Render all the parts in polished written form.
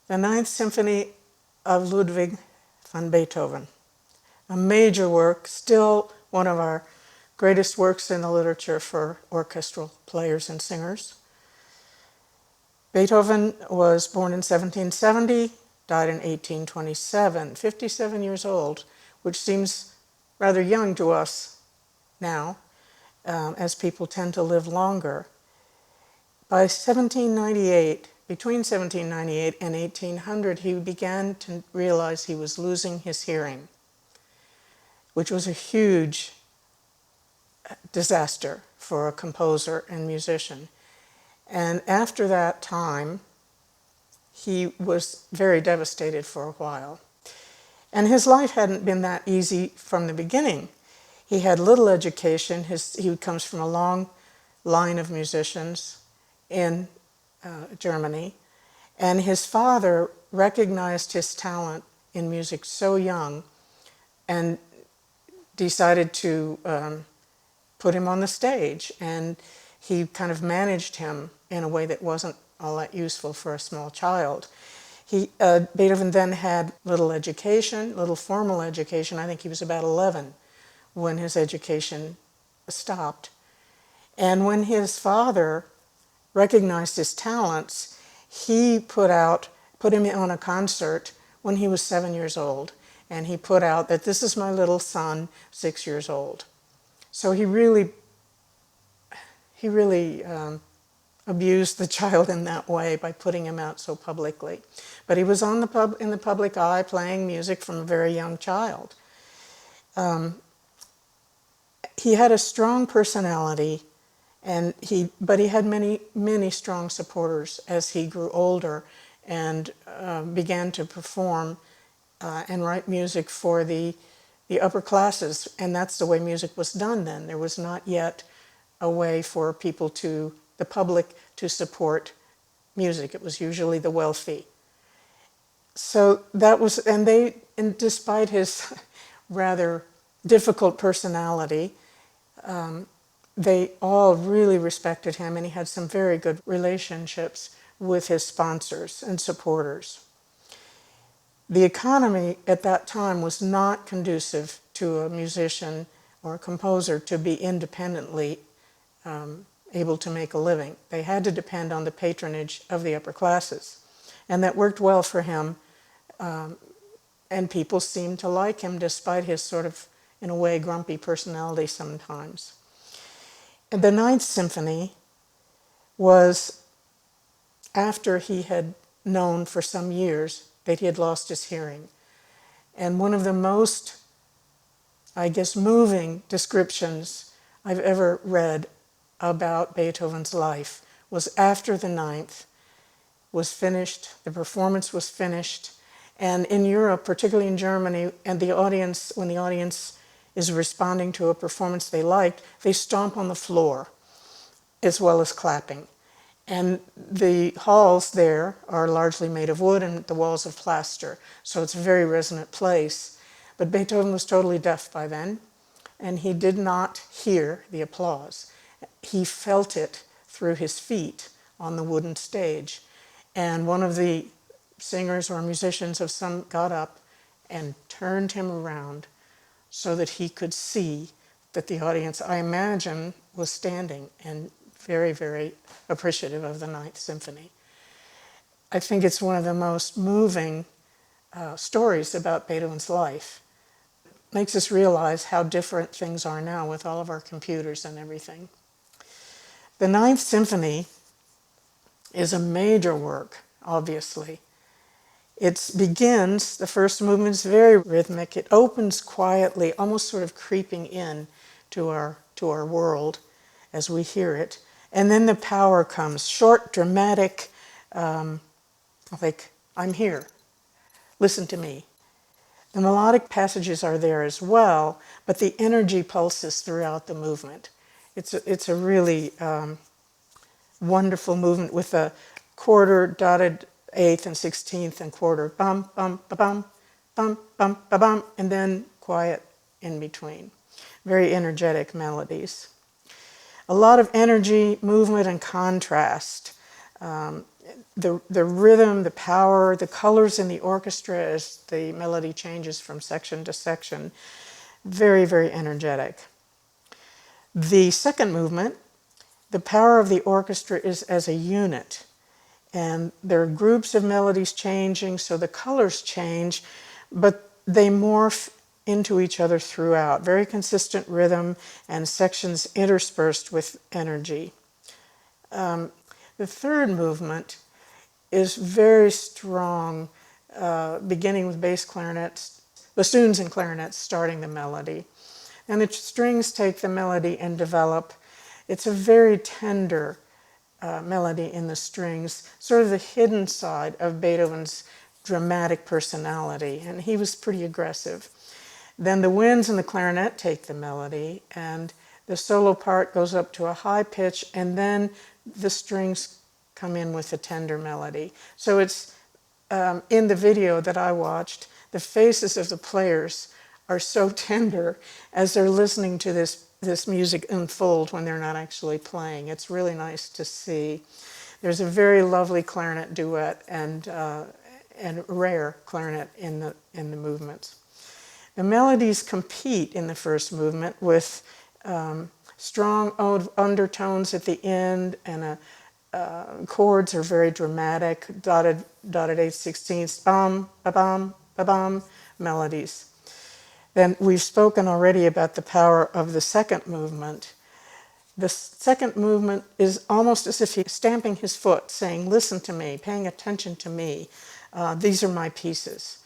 The Ninth Symphony of Ludwig van Beethoven, a major work, still one of our greatest works in the literature for orchestral players and singers. Beethoven was born in 1770, died in 1827, 57 years old, which seems rather young to us now, as people tend to live longer. By 1798, between 1798 and 1800, he began to realize he was losing his hearing, which was a huge disaster for a composer and musician. And after that time, he was very devastated for a while. And his life hadn't been that easy from the beginning. He had little education. He comes from a long line of musicians in Germany. And his father recognized his talent in music so young and decided to put him on the stage. And he kind of managed him in a way that wasn't all that useful for a small child. Beethoven then had little education, little formal education. I think he was about 11 when his education stopped. And when his father recognized his talents, he put him on a concert when he was 7 years old. And he put out that this is my little son, 6 years old. So he really abused the child in that way by putting him out so publicly. But he was in the public eye playing music from a very young child. He had a strong personality, but he had many, many strong supporters as he grew older and began to perform and write music for the upper classes. And that's the way music was done then. There was not yet a way for the public to support music. It was usually the wealthy. So that was, and despite his rather difficult personality, they all really respected him, and he had some very good relationships with his sponsors and supporters. The economy at that time was not conducive to a musician or a composer to be independently able to make a living. They had to depend on the patronage of the upper classes. And that worked well for him, and people seemed to like him despite his sort of, in a way, grumpy personality sometimes. And the Ninth Symphony was after he had known for some years that he had lost his hearing. And one of the most, I guess, moving descriptions I've ever read about Beethoven's life was after the Ninth was finished, the performance was finished, and in Europe, particularly in Germany, and when the audience is responding to a performance they liked, they stomp on the floor as well as clapping. And the halls there are largely made of wood and the walls of plaster, so it's a very resonant place. But Beethoven was totally deaf by then, and he did not hear the applause. He felt it through his feet on the wooden stage. And one of the singers or musicians of some got up and turned him around so that he could see that the audience, I imagine, was standing and very, very appreciative of the Ninth Symphony. I think it's one of the most moving stories about Beethoven's life. It makes us realize how different things are now with all of our computers and everything. The Ninth Symphony is a major work, obviously. It begins, the first movement is very rhythmic. It opens quietly, almost sort of creeping in to our world as we hear it. And then the power comes, short, dramatic, like, I'm here, listen to me. The melodic passages are there as well, but the energy pulses throughout the movement. It's a really wonderful movement with a quarter, dotted eighth and 16th and quarter, bum, bum, ba-bum, bum, bum, ba-bum, and then quiet in between. Very energetic melodies. A lot of energy, movement, and contrast. the rhythm, the power, the colors in the orchestra as the melody changes from section to section. Very, very energetic. The second movement, the power of the orchestra is as a unit. And there are groups of melodies changing, so the colors change, but they morph into each other throughout. Very consistent rhythm and sections interspersed with energy. The third movement is very strong, beginning with bass clarinets, bassoons and clarinets starting the melody. And the strings take the melody and develop. It's a very tender melody in the strings, sort of the hidden side of Beethoven's dramatic personality, and he was pretty aggressive. Then the winds and the clarinet take the melody, and the solo part goes up to a high pitch, and then the strings come in with a tender melody. So it's in the video that I watched, the faces of the players are so tender as they're listening to this music unfold when they're not actually playing. It's really nice to see. There's a very lovely clarinet duet and rare clarinet in the movements. The melodies compete in the first movement with strong undertones at the end, and chords are very dramatic, dotted 8/16, bam, ba-bam, ba-bam melodies. Then we've spoken already about the power of the second movement. The second movement is almost as if he's stamping his foot, saying, listen to me, paying attention to me. These are my pieces.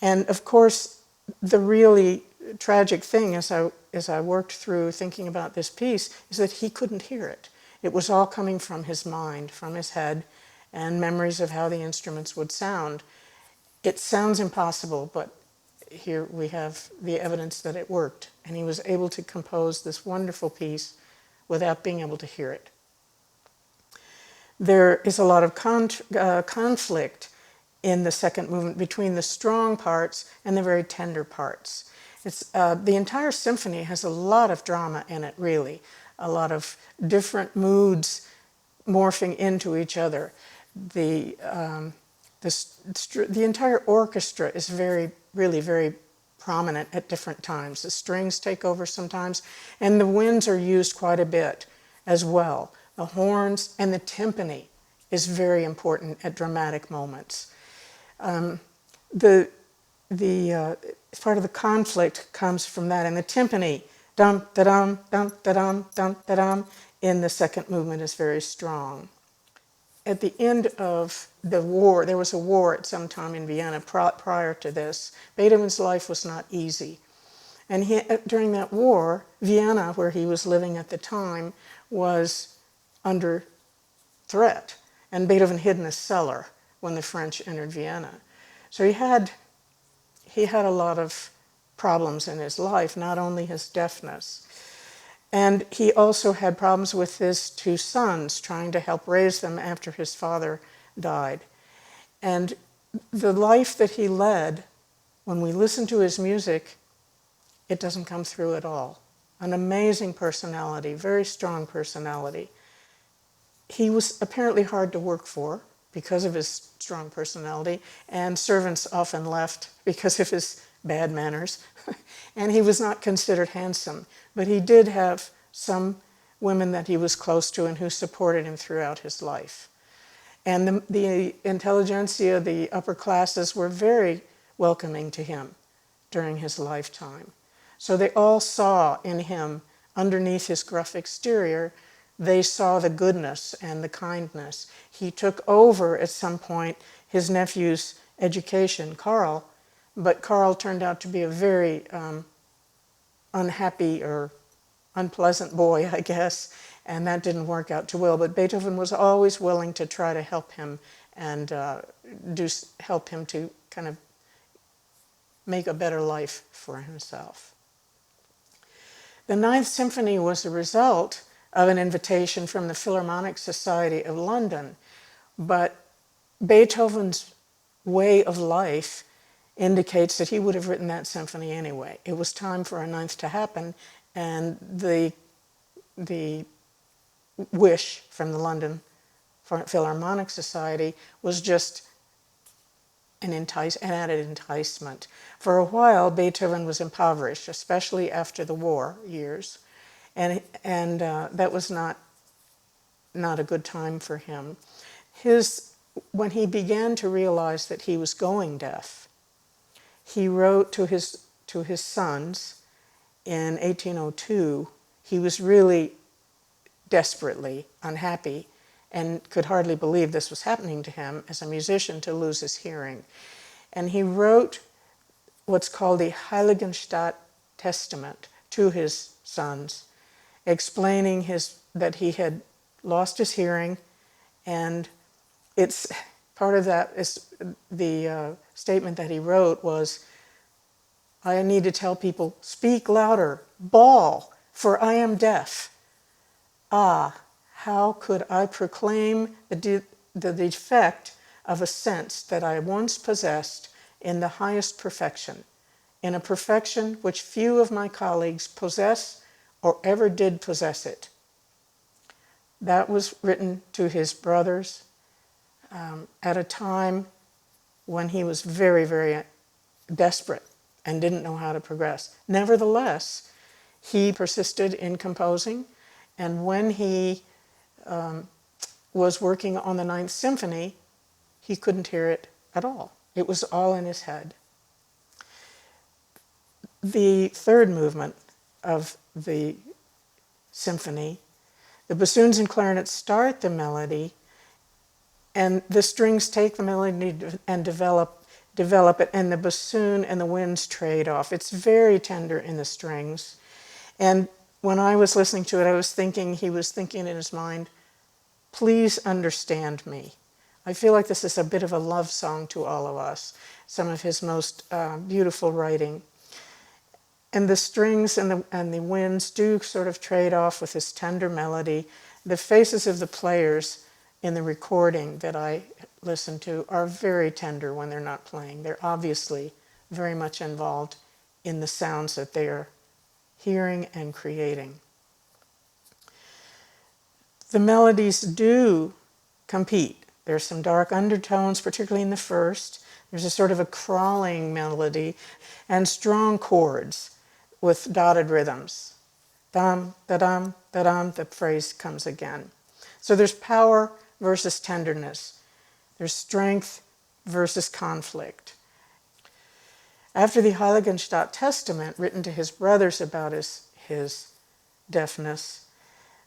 And of course, the really tragic thing as I worked through thinking about this piece is that he couldn't hear it. It was all coming from his mind, from his head, and memories of how the instruments would sound. It sounds impossible, but here we have the evidence that it worked, and he was able to compose this wonderful piece without being able to hear it. There is a lot of conflict in the second movement between the strong parts and the very tender parts. The entire symphony has a lot of drama in it, really, a lot of different moods morphing into each other. The entire orchestra is really very prominent at different times. The strings take over sometimes, and the winds are used quite a bit as well. The horns and the timpani is very important at dramatic moments. The part of the conflict comes from that, and the timpani, dum da dum dum da dum dum da dum, in the second movement is very strong. At the end of the war, there was a war at some time in Vienna prior to this. Beethoven's life was not easy. And during that war, Vienna, where he was living at the time, was under threat. And Beethoven hid in a cellar when the French entered Vienna. So he had a lot of problems in his life, not only his deafness. And he also had problems with his two sons, trying to help raise them after his father died. And the life that he led, when we listen to his music, it doesn't come through at all. An amazing personality, very strong personality. He was apparently hard to work for because of his strong personality, and servants often left because of his bad manners. And he was not considered handsome, but he did have some women that he was close to and who supported him throughout his life. And the intelligentsia, the upper classes, were very welcoming to him during his lifetime. So they all saw in him, underneath his gruff exterior, they saw the goodness and the kindness. He took over at some point his nephew's education, Karl, but Karl turned out to be a very unhappy or unpleasant boy, I guess, and that didn't work out too well. But Beethoven was always willing to try to help him and help him to kind of make a better life for himself. The Ninth Symphony was a result of an invitation from the Philharmonic Society of London, but Beethoven's way of life indicates that he would have written that symphony anyway. It was time for a ninth to happen, and the wish from the London Philharmonic Society was just an added enticement. For a while, Beethoven was impoverished, especially after the war years, and that was not a good time for him. When he began to realize that he was going deaf, he wrote to his sons in 1802. He was really desperately unhappy and could hardly believe this was happening to him as a musician, to lose his hearing. And he wrote what's called the Heiligenstadt Testament to his sons, explaining that he had lost his hearing, and it's part of that is the statement that he wrote was, "I need to tell people, speak louder, bawl, for I am deaf. Ah, how could I proclaim the defect of a sense that I once possessed in the highest perfection, in a perfection which few of my colleagues possess or ever did possess it." That was written to his brothers at a time when he was very, very desperate and didn't know how to progress. Nevertheless, he persisted in composing, and when he was working on the Ninth Symphony, he couldn't hear it at all. It was all in his head. The third movement of the symphony, the bassoons and clarinets start the melody, and the strings take the melody and develop it, and the bassoon and the winds trade off. It's very tender in the strings. And when I was listening to it, I was thinking, he was thinking in his mind, please understand me. I feel like this is a bit of a love song to all of us, some of his most beautiful writing. And the strings and the winds do sort of trade off with this tender melody. The faces of the players in the recording that I listened to are very tender when they're not playing. They're obviously very much involved in the sounds that they are hearing and creating. The melodies do compete. There's some dark undertones, particularly in the first. There's a sort of a crawling melody and strong chords with dotted rhythms. Dum, da-dum, da-dum, the phrase comes again. So there's power versus tenderness. There's strength versus conflict. After the Heiligenstadt Testament, written to his brothers about his deafness,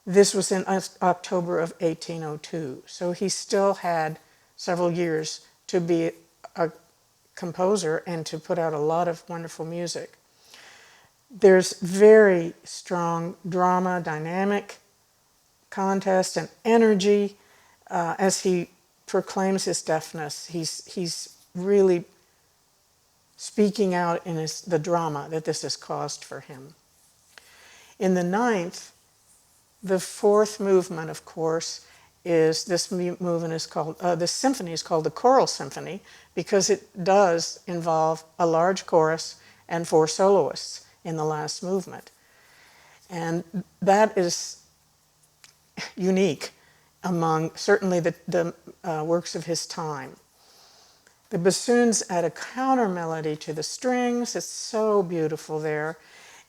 this was in October of 1802. So he still had several years to be a composer and to put out a lot of wonderful music. There's very strong drama, dynamic contest, and energy as he proclaims his deafness. He's really speaking out in the drama that this has caused for him. In the ninth, the fourth movement, of course, is this movement is called, this symphony is called the choral symphony because it does involve a large chorus and 4 soloists in the last movement. And that is unique among certainly the works of his time. The bassoons add a counter melody to the strings. It's so beautiful there.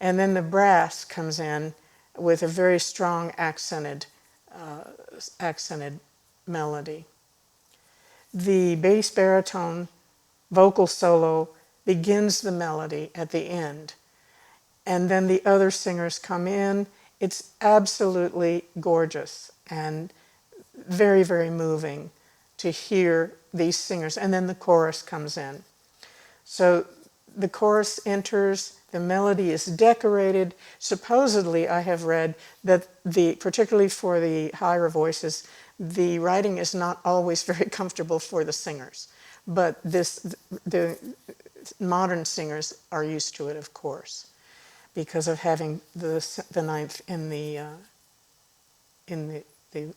And then the brass comes in with a very strong accented melody. The bass baritone vocal solo begins the melody at the end. And then the other singers come in. It's absolutely gorgeous and very, very moving to hear these singers. And then the chorus comes in. So the chorus enters, the melody is decorated. Supposedly, I have read that particularly for the higher voices, the writing is not always very comfortable for the singers. But the modern singers are used to it, of course, because of having the ninth in the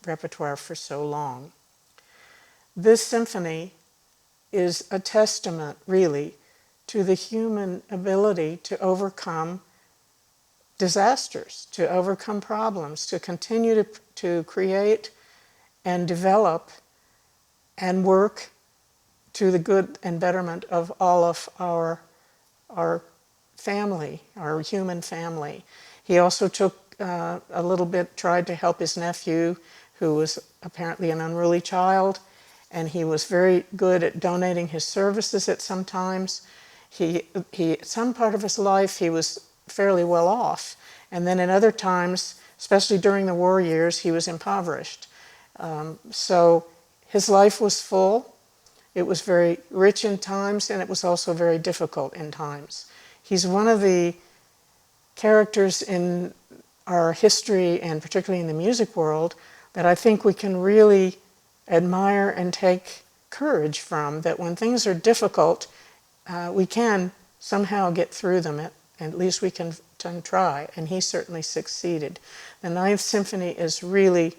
repertoire for so long. This symphony is a testament, really, to the human ability to overcome disasters, to overcome problems, to continue to create and develop and work to the good and betterment of all of our family, our human family. He also took a little bit, tried to help his nephew, who was apparently an unruly child, and he was very good at donating his services at some times. Some part of his life, he was fairly well off, and then in other times, especially during the war years, he was impoverished. So his life was full. It was very rich in times, and it was also very difficult in times. He's one of the characters in our history, and particularly in the music world, that I think we can really admire and take courage from, that when things are difficult, we can somehow get through them. At least we can try, and he certainly succeeded. The Ninth Symphony is really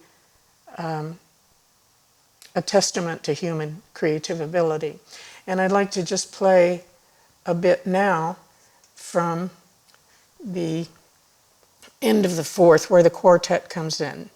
a testament to human creative ability. And I'd like to just play a bit now from the end of the fourth, where the quartet comes in.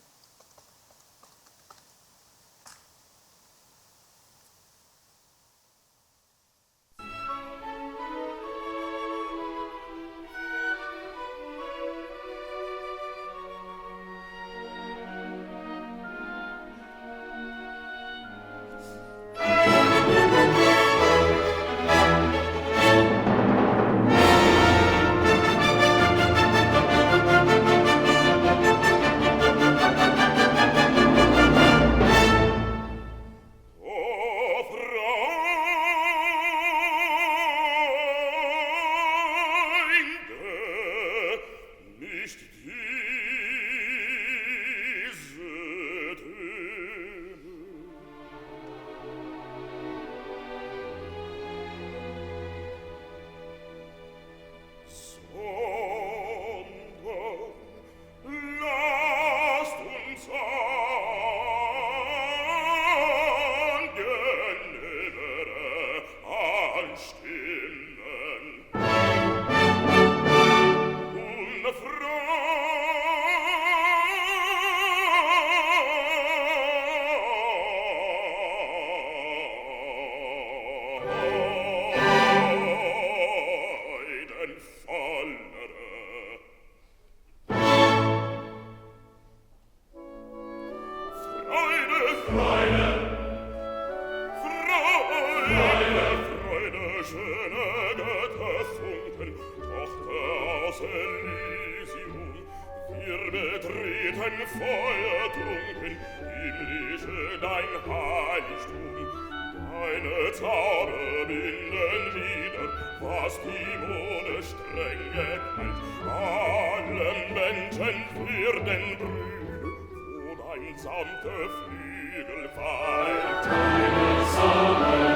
Sanfte Flügel fallt, deine Sonne